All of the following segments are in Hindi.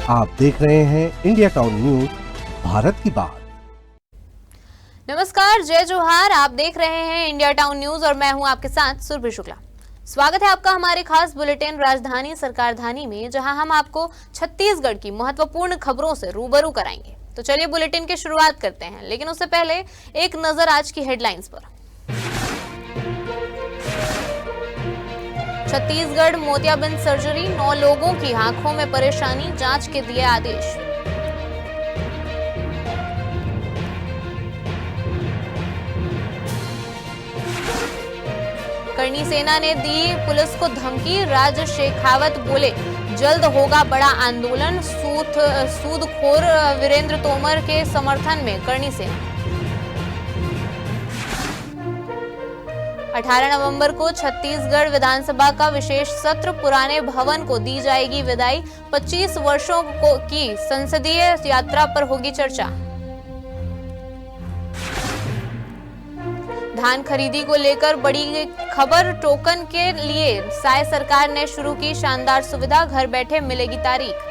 आप देख रहे हैं इंडिया टाउन न्यूज, भारत की बात। नमस्कार, जय जोहार। आप देख रहे हैं इंडिया टाउन न्यूज और मैं हूं आपके साथ सुरभि शुक्ला। स्वागत है आपका हमारे खास बुलेटिन राजधानी सरकारधानी में, जहां हम आपको छत्तीसगढ़ की महत्वपूर्ण खबरों से रूबरू कराएंगे। तो चलिए बुलेटिन की शुरुआत करते हैं, लेकिन उससे पहले एक नजर आज की हेडलाइंस पर। छत्तीसगढ़ मोतियाबिंद सर्जरी, 9 लोगों की आंखों में परेशानी, जांच के दिए आदेश। करणी सेना ने दी पुलिस को धमकी, राज शेखावत बोले जल्द होगा बड़ा आंदोलन। सूदखोर वीरेंद्र तोमर के समर्थन में करणी सेना। 18 नवंबर को छत्तीसगढ़ विधानसभा का विशेष सत्र, पुराने भवन को दी जाएगी विदाई। 25 वर्षों की संसदीय यात्रा पर होगी चर्चा। धान खरीदी को लेकर बड़ी खबर, टोकन के लिए साय सरकार ने शुरू की शानदार सुविधा, घर बैठे मिलेगी तारीख।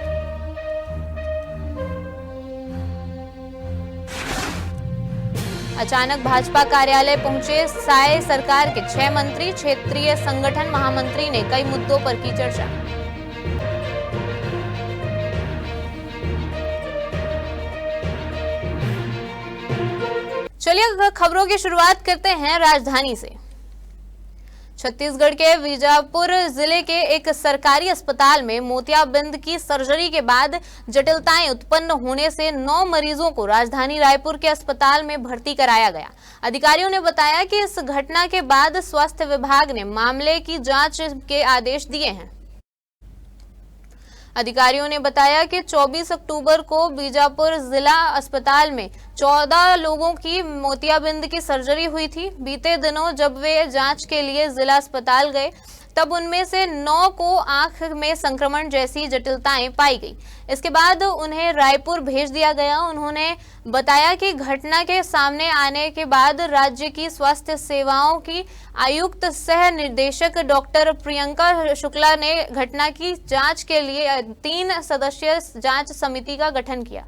अचानक भाजपा कार्यालय पहुंचे साय सरकार के 6 मंत्री, क्षेत्रीय संगठन महामंत्री ने कई मुद्दों पर की चर्चा। चलिए खबरों की शुरुआत करते हैं राजधानी से। छत्तीसगढ़ के बीजापुर जिले के एक सरकारी अस्पताल में मोतियाबिंद की सर्जरी के बाद जटिलताएं उत्पन्न होने से 9 मरीजों को राजधानी रायपुर के अस्पताल में भर्ती कराया गया। अधिकारियों ने बताया कि इस घटना के बाद स्वास्थ्य विभाग ने मामले की जांच के आदेश दिए हैं। अधिकारियों ने बताया कि 24 अक्टूबर को बीजापुर जिला अस्पताल में 14 लोगों की मोतियाबिंद की सर्जरी हुई थी। बीते दिनों जब वे जांच के लिए जिला अस्पताल गए, तब उनमें से 9 को आंख में संक्रमण जैसी जटिलताएं पाई गई। इसके बाद उन्हें रायपुर भेज दिया गया। उन्होंने बताया कि घटना के सामने आने के बाद राज्य की स्वास्थ्य सेवाओं की आयुक्त सह निर्देशक डॉक्टर प्रियंका शुक्ला ने घटना की जांच के लिए 3 सदस्यीय जांच समिति का गठन किया।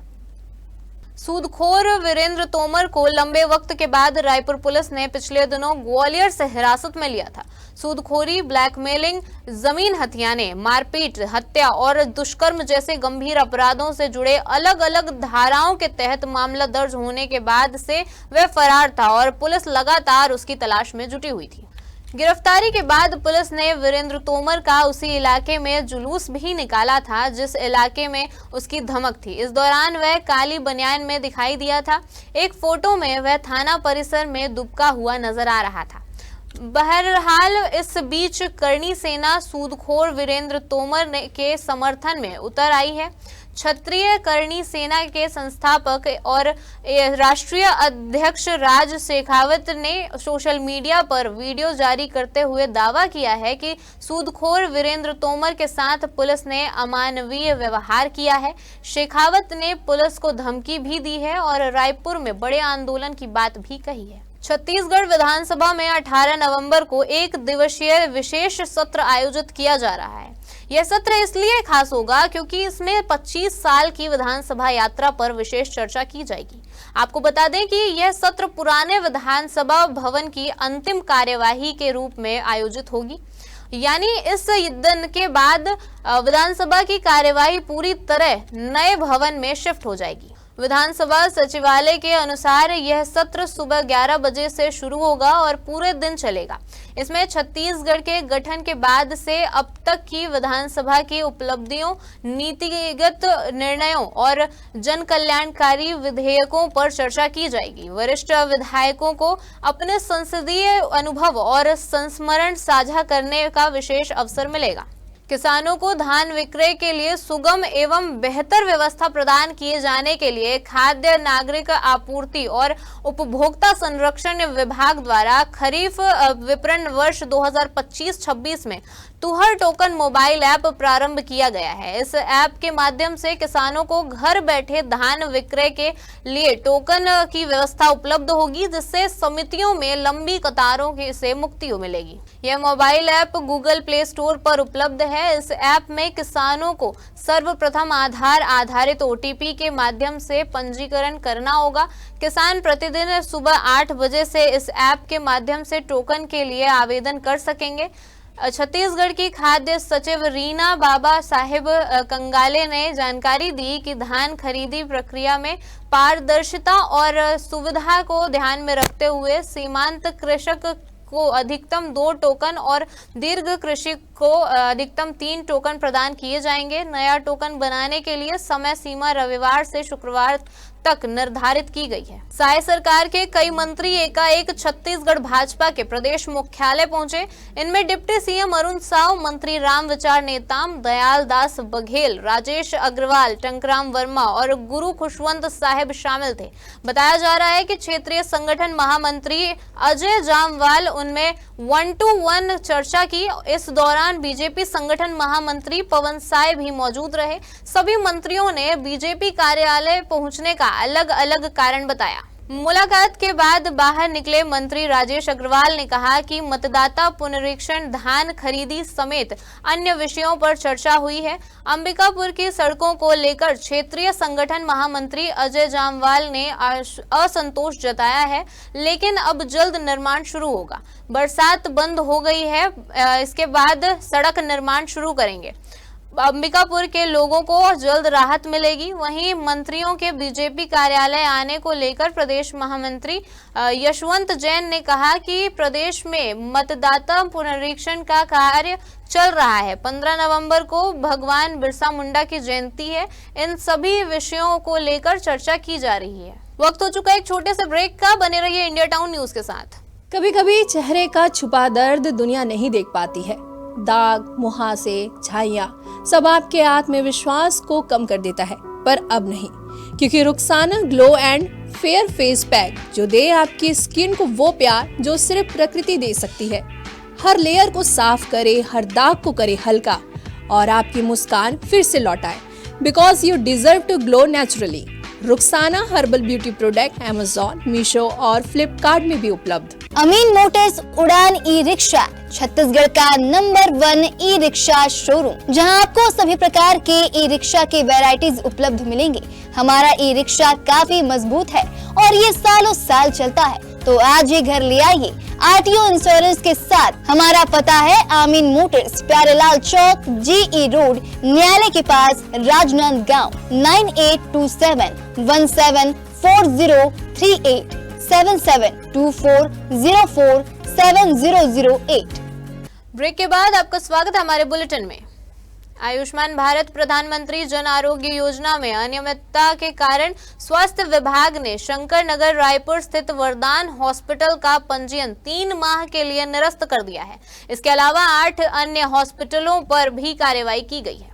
सूदखोर वीरेंद्र तोमर को लंबे वक्त के बाद रायपुर पुलिस ने पिछले दिनों ग्वालियर से हिरासत में लिया था। सूदखोरी, ब्लैकमेलिंग, जमीन हथियाने, मारपीट, हत्या और दुष्कर्म जैसे गंभीर अपराधों से जुड़े अलग अलग धाराओं के तहत मामला दर्ज होने के बाद से वह फरार था और पुलिस लगातार उसकी तलाश में जुटी हुई थी। गिरफ्तारी के बाद पुलिस ने वीरेंद्र तोमर का उसी इलाके में जुलूस भी निकाला था जिस इलाके में उसकी धमक थी। इस दौरान वह काली बनियान में दिखाई दिया था। एक फोटो में वह थाना परिसर में दुबका हुआ नजर आ रहा था। बहरहाल इस बीच करणी सेना सूदखोर वीरेंद्र तोमर के समर्थन में उतर आई है। क्षत्रिय करणी सेना के संस्थापक और राष्ट्रीय अध्यक्ष राज शेखावत ने सोशल मीडिया पर वीडियो जारी करते हुए दावा किया है कि सूदखोर वीरेंद्र तोमर के साथ पुलिस ने अमानवीय व्यवहार किया है। शेखावत ने पुलिस को धमकी भी दी है और रायपुर में बड़े आंदोलन की बात भी कही है। छत्तीसगढ़ विधानसभा में 18 नवंबर को 1 दिवसीय विशेष सत्र आयोजित किया जा रहा है। यह सत्र इसलिए खास होगा क्योंकि इसमें 25 साल की विधानसभा यात्रा पर विशेष चर्चा की जाएगी। आपको बता दें कि यह सत्र पुराने विधानसभा भवन की अंतिम कार्यवाही के रूप में आयोजित होगी, यानी इस दिन के बाद विधानसभा की कार्यवाही पूरी तरह नए भवन में शिफ्ट हो जाएगी। विधानसभा सचिवालय के अनुसार यह सत्र सुबह 11 बजे से शुरू होगा और पूरे दिन चलेगा। इसमें छत्तीसगढ़ के गठन के बाद से अब तक की विधानसभा की उपलब्धियों, नीतिगत निर्णयों और जन कल्याणकारी विधेयकों पर चर्चा की जाएगी। वरिष्ठ विधायकों को अपने संसदीय अनुभव और संस्मरण साझा करने का विशेष अवसर मिलेगा। किसानों को धान विक्रय के लिए सुगम एवं बेहतर व्यवस्था प्रदान किए जाने के लिए खाद्य नागरिक आपूर्ति और उपभोक्ता संरक्षण विभाग द्वारा खरीफ विपणन वर्ष 2025-26 में तुहर टोकन मोबाइल ऐप प्रारंभ किया गया है। इस ऐप के माध्यम से किसानों को घर बैठे धान विक्रय के लिए टोकन की व्यवस्था उपलब्ध होगी, जिससे समितियों में लंबी कतारों से मुक्ति मिलेगी। यह mobile app Google play store पर उपलब्ध है। इस ऐप में किसानों को सर्वप्रथम आधार आधारित OTP के माध्यम से पंजीकरण करना होगा। किसान प्रतिदिन सुबह 8 बजे से इस ऐप के माध्यम से टोकन के लिए आवेदन कर सकेंगे। छत्तीसगढ़ की खाद्य सचिव रीना बाबा साहेब कंगाले ने जानकारी दी कि धान खरीदी प्रक्रिया में पारदर्शिता और सुविधा को ध्यान में रखते हुए सीमांत कृषक को अधिकतम 2 टोकन और दीर्घ कृषि को अधिकतम 3 टोकन प्रदान किए जाएंगे। नया टोकन बनाने के लिए समय सीमा रविवार से शुक्रवार तक निर्धारित की गई है। साय सरकार के कई मंत्री एकाएक छत्तीसगढ़ भाजपा के प्रदेश मुख्यालय पहुंचे। इनमें डिप्टी CM अरुण साव, मंत्री राम विचार नेताम, दयाल दास बघेल, राजेश अग्रवाल, टंकराम वर्मा और गुरु खुशवंत साहेब शामिल थे। बताया जा रहा है कि क्षेत्रीय संगठन महामंत्री अजय जामवाल उनमें 1-to-1 चर्चा की। इस दौरान बीजेपी संगठन महामंत्री पवन साय भी मौजूद रहे। सभी मंत्रियों ने बीजेपी कार्यालय पहुंचने का अलग अलग कारण बताया। मुलाकात के बाद बाहर निकले मंत्री राजेश अग्रवाल ने कहा कि मतदाता पुनरीक्षण, धान खरीदी समेत अन्य विषयों पर चर्चा हुई है। अंबिकापुर की सड़कों को लेकर क्षेत्रीय संगठन महामंत्री अजय जामवाल ने असंतोष जताया है, लेकिन अब जल्द निर्माण शुरू होगा। बरसात बंद हो गई है, इसके बाद सड़क निर्माण शुरू करेंगे। अंबिकापुर के लोगों को जल्द राहत मिलेगी। वहीं मंत्रियों के बीजेपी कार्यालय आने को लेकर प्रदेश महामंत्री यशवंत जैन ने कहा कि प्रदेश में मतदाता पुनरीक्षण का कार्य चल रहा है। 15 नवंबर को भगवान बिरसा मुंडा की जयंती है। इन सभी विषयों को लेकर चर्चा की जा रही है। वक्त हो चुका है एक छोटे से ब्रेक का। बने रहिए इंडिया टाउन न्यूज के साथ। कभी कभी चेहरे का छुपा दर्द दुनिया नहीं देख पाती है। दाग, मुहासे, झाइयाँ सब आपके आत्मविश्वास को कम कर देता है, पर अब नहीं, क्योंकि Rukhsana glow and fair face pack जो दे आपकी स्किन को वो प्यार जो सिर्फ प्रकृति दे सकती है। हर लेयर को साफ करे, हर दाग को करे हल्का और आपकी मुस्कान फिर से लौटाए। Because you deserve to glow naturally. Rukhsana herbal beauty product Amazon, Meesho और फ्लिपकार्ट में भी उपलब्ध। अमीन मोटर्स उड़ान ई-रिक्शा छत्तीसगढ़ का नंबर 1 ई-रिक्शा शोरूम, जहां आपको सभी प्रकार के ई-रिक्शा के वैरायटीज उपलब्ध मिलेंगे। हमारा ई-रिक्शा काफी मजबूत है और ये सालों साल चलता है, तो आज ही घर ले आइए RTO इंश्योरेंस के साथ। हमारा पता है अमीन मोटर्स, प्यारेलाल चौक, GE रोड, न्यायालय के पास, राजनांदगांव। 9827174038 7724047008। ब्रेक के बाद आपका स्वागत है हमारे बुलेटिन में। आयुष्मान भारत प्रधानमंत्री जन आरोग्य योजना में अनियमितता के कारण स्वास्थ्य विभाग ने शंकर नगर रायपुर स्थित वरदान हॉस्पिटल का पंजीयन 3 माह के लिए निरस्त कर दिया है। इसके अलावा 8 अन्य हॉस्पिटलों पर भी कार्रवाई की गई है।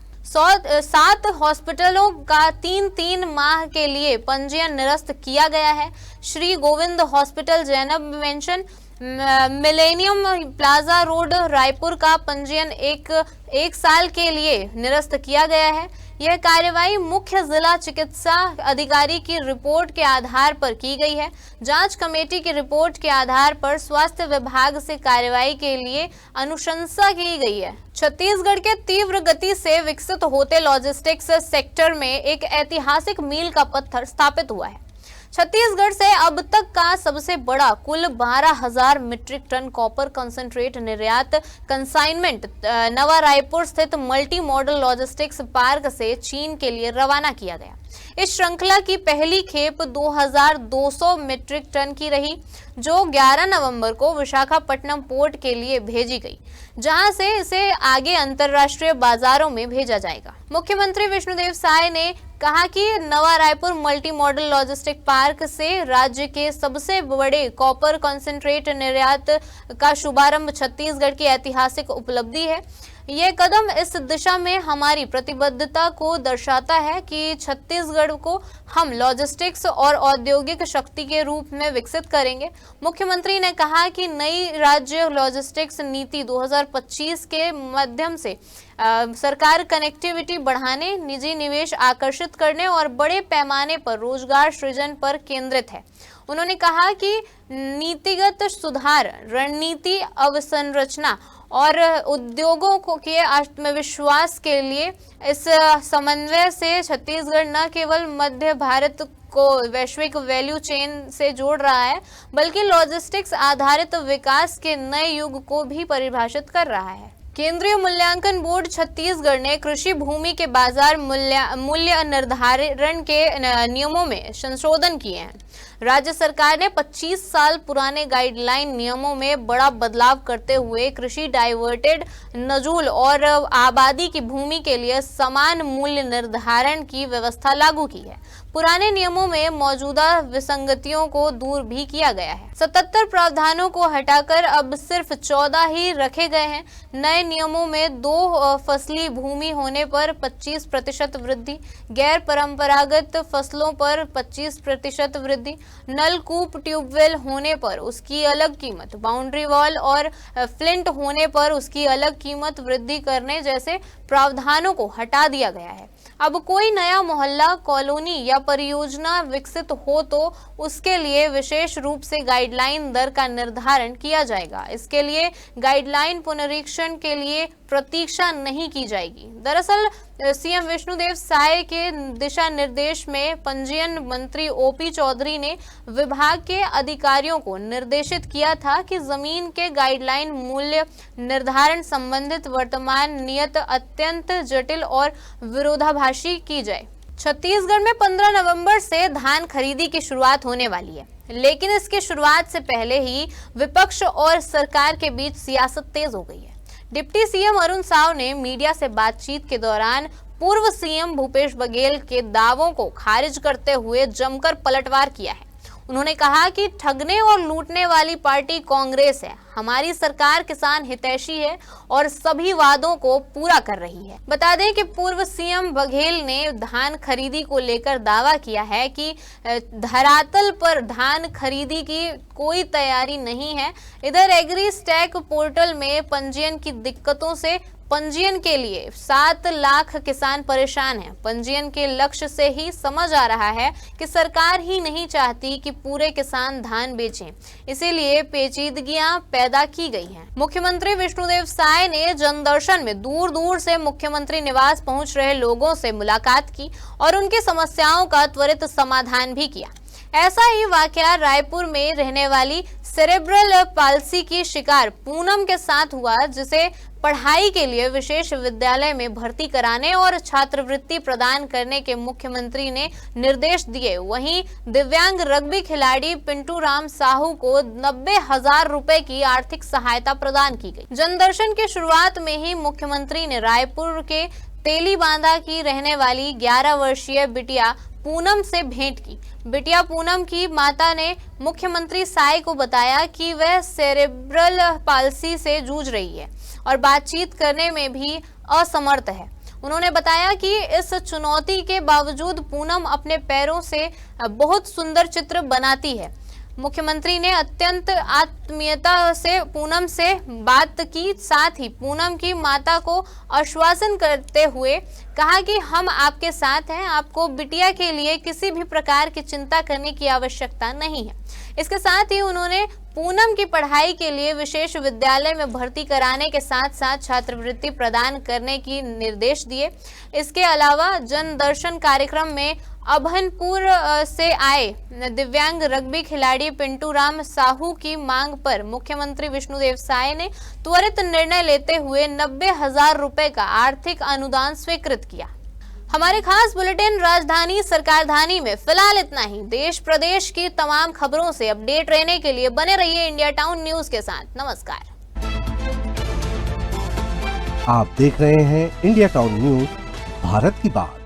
7 हॉस्पिटलों का 3-3 माह के लिए पंजीयन निरस्त किया गया है। Shri Govind hospital, Zainab mention, millennium plaza road, Raipur का पंजीयन एक साल के लिए निरस्त किया गया है। यह कार्रवाई मुख्य जिला चिकित्सा अधिकारी की रिपोर्ट के आधार पर की गई है। जांच कमेटी की रिपोर्ट के आधार पर स्वास्थ्य विभाग से कार्रवाई के लिए अनुशंसा की गई है। छत्तीसगढ़ के तीव्र गति से विकसित होते लॉजिस्टिक्स सेक्टर में एक ऐतिहासिक मील का पत्थर स्थापित हुआ है। छत्तीसगढ़ से अब तक का सबसे बड़ा कुल 12,000 मीट्रिक टन कॉपर कंसंट्रेट निर्यात कंसाइनमेंट नवा रायपुर स्थित मल्टी मॉडल लॉजिस्टिक्स पार्क से चीन के लिए रवाना किया गया। इस श्रृंखला की पहली खेप 2,200 मीट्रिक टन की रही, जो 11 नवंबर को विशाखापट्टनम पोर्ट के लिए भेजी गई, जहां से इसे आगे अंतर्राष्ट्रीय बाजारों में भेजा जाएगा। मुख्यमंत्री विष्णुदेव साय ने कहा कि नवा Raipur multi modal logistic park से राज्य के सबसे बड़े कॉपर कंसंट्रेट निर्यात का शुभारंभ छत्तीसगढ़ की ऐतिहासिक उपलब्धि है। ये कदम इस दिशा में हमारी प्रतिबद्धता को दर्शाता है कि छत्तीसगढ़ को हम लॉजिस्टिक्स और औद्योगिक शक्ति के रूप में विकसित करेंगे। मुख्यमंत्री ने कहा कि नई राज्य लॉजिस्टिक्स नीति 2025 के माध्यम से सरकार कनेक्टिविटी बढ़ाने, निजी निवेश आकर्षित करने और बड़े पैमाने पर रोजगार सृजन पर केंद्रित है। उन्होंने कहा कि नीतिगत सुधार, रणनीति अवसंरचना और उद्योगों को के आत्मविश्वास के लिए इस समन्वय से छत्तीसगढ़ न केवल मध्य भारत को वैश्विक वैल्यू चेन से जोड़ रहा है, बल्कि लॉजिस्टिक्स आधारित विकास के नए युग को भी परिभाषित कर रहा है। केंद्रीय मूल्यांकन बोर्ड छत्तीसगढ़ ने कृषि भूमि के बाजार मूल्य निर्धारण के नियमों में संशोधन किए हैं। राज्य सरकार ने 25 साल पुराने गाइडलाइन नियमों में बड़ा बदलाव करते हुए कृषि डाइवर्टेड नजूल और आबादी की भूमि के लिए समान मूल्य निर्धारण की व्यवस्था लागू की है। पुराने नियमों में मौजूदा विसंगतियों को दूर भी किया गया है। 77 प्रावधानों को हटाकर अब सिर्फ 14 ही रखे गए हैं। नए नियमों में 2 फसली भूमि होने पर 25% वृद्धि, गैर परंपरागत फसलों पर 25% वृद्धि, नलकूप ट्यूबवेल होने पर उसकी अलग कीमत, बाउंड्री वॉल और फ्लिंट होने पर उसकी अलग कीमत वृद्धि करने जैसे प्रावधानों को हटा दिया गया है। अब कोई नया मोहल्ला, कॉलोनी या परियोजना विकसित हो तो उसके लिए विशेष रूप से गाइडलाइन दर का निर्धारण किया जाएगा। इसके लिए गाइडलाइन पुनरीक्षण के लिए प्रतीक्षा नहीं की जाएगी। दरअसल सीएम विष्णुदेव साय के दिशा निर्देश में पंजीयन मंत्री ओपी चौधरी ने विभाग के अधिकारियों को निर्देशित किया था कि जमीन के गाइडलाइन मूल्य निर्धारण संबंधित वर्तमान नियत अत्यंत जटिल और विरोधाभासी की जाए। छत्तीसगढ़ में 15 नवंबर से धान खरीदी की शुरुआत होने वाली है, लेकिन इसकी शुरुआत से पहले ही विपक्ष और सरकार के बीच सियासत तेज हो गई है। डिप्टी सीएम अरुण साव ने मीडिया से बातचीत के दौरान पूर्व सीएम भूपेश बघेल के दावों को खारिज करते हुए जमकर पलटवार किया है। उन्होंने कहा कि ठगने और लूटने वाली पार्टी कांग्रेस है। हमारी सरकार किसान हितैषी है और सभी वादों को पूरा कर रही है। बता दें कि पूर्व सीएम बघेल ने धान खरीदी को लेकर दावा किया है कि धरातल पर धान खरीदी की कोई तैयारी नहीं है। इधर एग्री स्टैक पोर्टल में पंजीयन की दिक्कतों से पंजीयन के लिए 7 लाख किसान परेशान हैं। पंजीयन के लक्ष्य से ही समझ आ रहा है कि सरकार ही नहीं चाहती कि पूरे किसान धान बेचें, इसीलिए पेचीदगियां पैदा की गई हैं। मुख्यमंत्री विष्णुदेव साय ने जनदर्शन में दूर दूर से मुख्यमंत्री निवास पहुंच रहे लोगों से मुलाकात की और उनकी समस्याओं का त्वरित समाधान भी किया। ऐसा ही वाकया रायपुर में रहने वाली सेरेब्रल पाल्सी की शिकार पूनम के साथ हुआ, जिसे पढ़ाई के लिए विशेष विद्यालय में भर्ती कराने और छात्रवृत्ति प्रदान करने के मुख्यमंत्री ने निर्देश दिए। वहीं दिव्यांग रग्बी खिलाड़ी पिंटू राम साहू को 90,000 रुपए की आर्थिक सहायता प्रदान की गई। जनदर्शन की शुरुआत में ही मुख्यमंत्री ने रायपुर के तेलीबांधा की रहने वाली 11 वर्षीय बिटिया पूनम से भेंट की। बिटिया पूनम की माता ने मुख्यमंत्री साय को बताया कि वह सेरेब्रल पाल्सी से जूझ रही है और बातचीत करने में भी असमर्थ है। उन्होंने बताया कि इस चुनौती के बावजूद पूनम अपने पैरों से बहुत सुंदर चित्र बनाती है। मुख्यमंत्री ने अत्यंत आत्मीयता से पूनम से बात की, साथ ही पूनम की माता को आश्वासन करते हुए कहा कि हम आपके साथ हैं, आपको बिटिया के लिए किसी भी प्रकार की चिंता करने की आवश्यकता नहीं है। इसके साथ ही उन्होंने पूनम की पढ़ाई के लिए विशेष विद्यालय में भर्ती कराने के साथ साथ छात्रवृत्ति प्रदान करने की निर्देश दिए। इसके अलावा जनदर्शन कार्यक्रम में अभनपुर से आए दिव्यांग रग्बी खिलाड़ी पिंटू राम साहू की मांग पर मुख्यमंत्री विष्णुदेव साय ने त्वरित निर्णय लेते हुए 90,000 रुपए का आर्थिक अनुदान स्वीकृत किया। हमारे खास बुलेटिन राजधानी सरकारधानी में फिलहाल इतना ही। देश प्रदेश की तमाम खबरों से अपडेट रहने के लिए बने रहिए इंडिया टाउन न्यूज के साथ। नमस्कार। आप देख रहे हैं इंडिया टाउन न्यूज, भारत की बात।